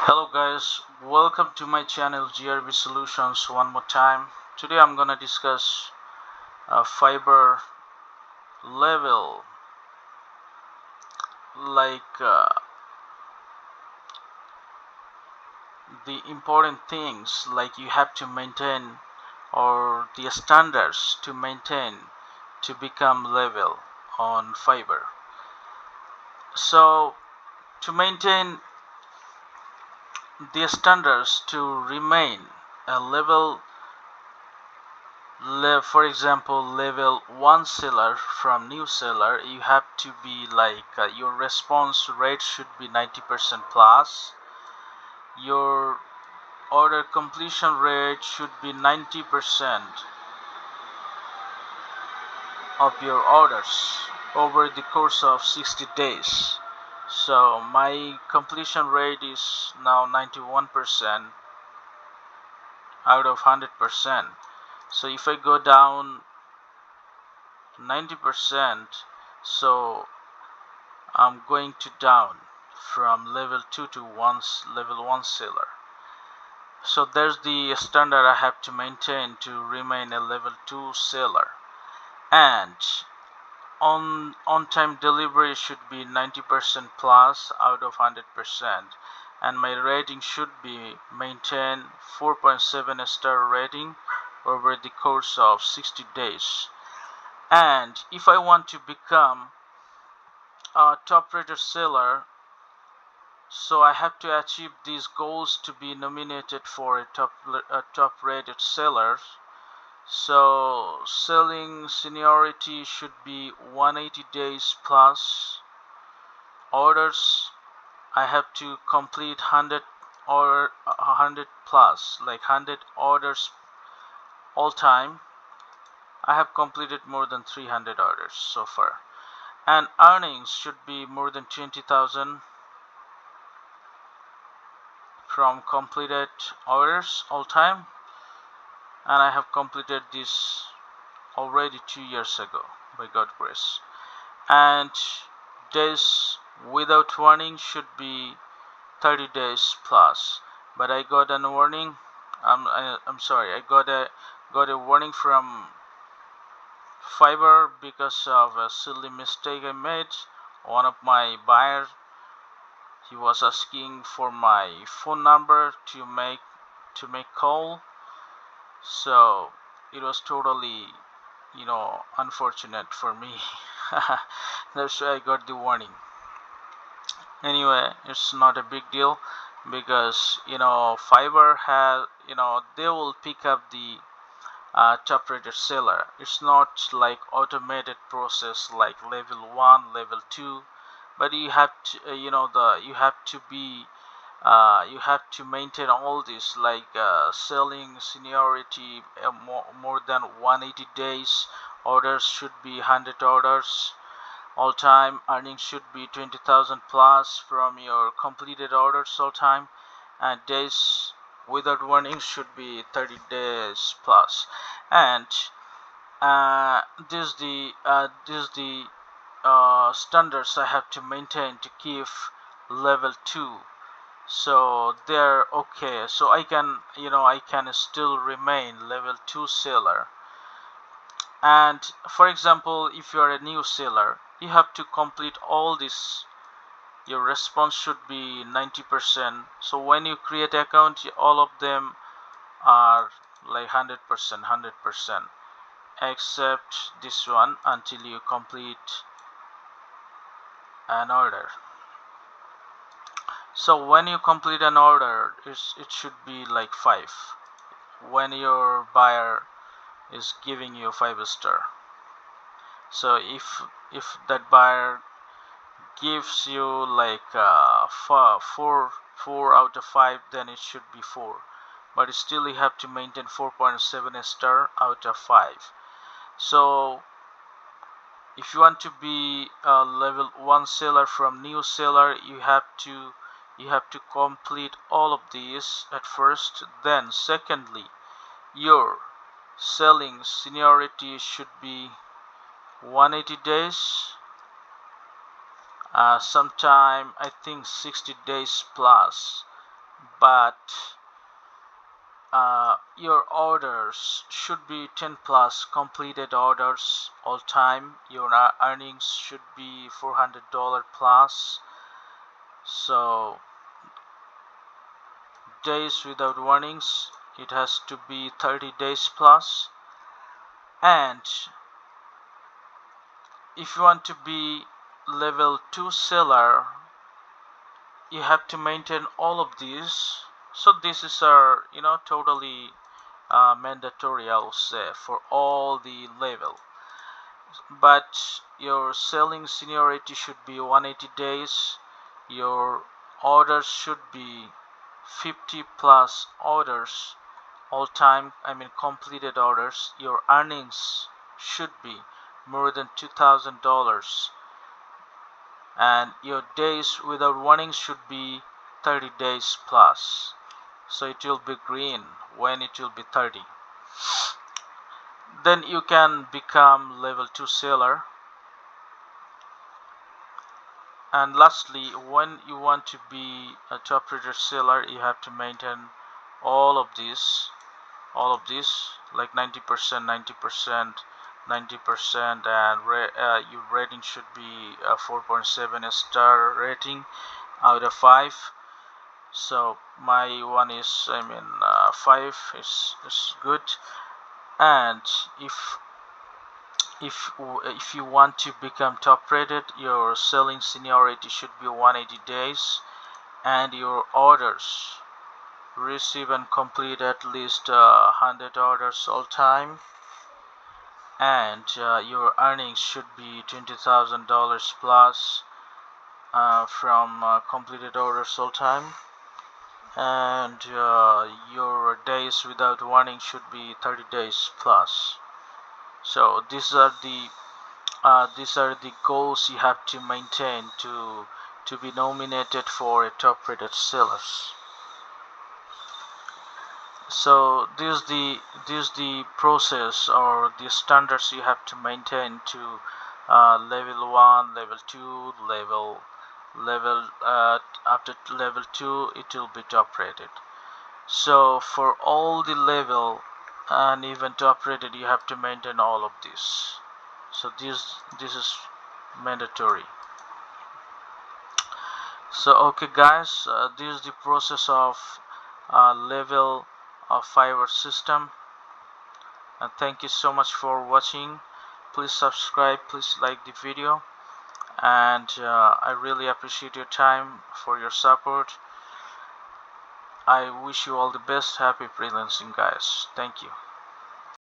Hello guys, welcome to my channel GRB Solutions one more time. Today I'm gonna discuss Fiverr level, like the important things like you have to maintain, or the standards to maintain to become level on Fiverr. So to maintain the standards to remain a level, for example, level 1 seller from new seller, you have to be like your response rate should be 90% plus, your order completion rate should be 90% of your orders over the course of 60 days. So my completion rate is now 91% out of 100%. So if I go down 90%, so I'm going to down from level 2 to level 1 seller. So there's the standard I have to maintain to remain a level 2 seller. And on time delivery should be 90% plus out of 100%, and my rating should be maintain 4.7 star rating over the course of 60 days. And if I want to become a top rated seller, so I have to achieve these goals to be nominated for a top rated seller. So selling seniority should be 180 days plus orders. I have to complete 100 or 100 plus, like 100 orders all time. I have completed more than 300 orders so far. And earnings should be more than 20,000 from completed orders all time, and I have completed this already 2 years ago by God grace. And days without warning should be 30 days plus, but I got a warning. I'm sorry, I got a warning from Fiverr because of a silly mistake I made. One of my buyers, he was asking for my phone number to make call. So it was totally, unfortunate for me. That's why I got the warning. Anyway, it's not a big deal, because Fiverr has, they will pick up the top rated seller. It's not like automated process like level 1, level 2, but you have to, you have to maintain all this, like selling seniority, more than 180 days, orders should be 100 orders all time, earnings should be 20,000 plus from your completed orders all time, and days without warning should be 30 days plus. And this is the standards I have to maintain to keep level 2, so they're okay, so I can still remain level 2 seller. And for example, if you are a new seller, you have to complete all this. Your response should be 90%. So when you create account, all of them are like 100%, except this one until you complete an order. So when you complete an order, it should be like 5 when your buyer is giving you 5 star. So if that buyer gives you like 4 out of 5, then it should be 4, but still you have to maintain 4.7 star out of 5. So if you want to be a level 1 seller from new seller, you have to complete all of these at first. Then secondly, your selling seniority should be 180 days, sometime I think 60 days plus. but your orders should be 10 plus completed orders all time. Your earnings should be $400 plus. So days without warnings, it has to be 30 days plus. And if you want to be level 2 seller, you have to maintain all of these. So this is our totally mandatory, I will say, for all the level. But your selling seniority should be 180 days. Your orders should be 50 plus orders all time, I mean completed orders. Your earnings should be more than $2,000, and your days without warnings should be 30 days plus. So it will be green when it will be 30. Then you can become level 2 seller. And lastly, when you want to be a top rated seller, you have to maintain all of these like 90%, 90%, 90%, and your rating should be a 4.7 star rating out of 5. So my one is 5 is good. And if you want to become top rated, your selling seniority should be 180 days, and your orders receive and complete at least 100 orders all time, and your earnings should be $20,000 plus from completed orders all time, and your days without warning should be 30 days plus. So these are the goals you have to maintain to be nominated for a top rated sellers. So this the process or the standards you have to maintain to level 1, level 2, level after level 2 it will be top rated. So for all the level and even top rated, you have to maintain all of this. So this is mandatory. So okay guys, this is the process of level of Fiverr system, and thank you so much for watching. Please subscribe, please like the video, and I really appreciate your time for your support. I wish you all the best. Happy freelancing guys. Thank you.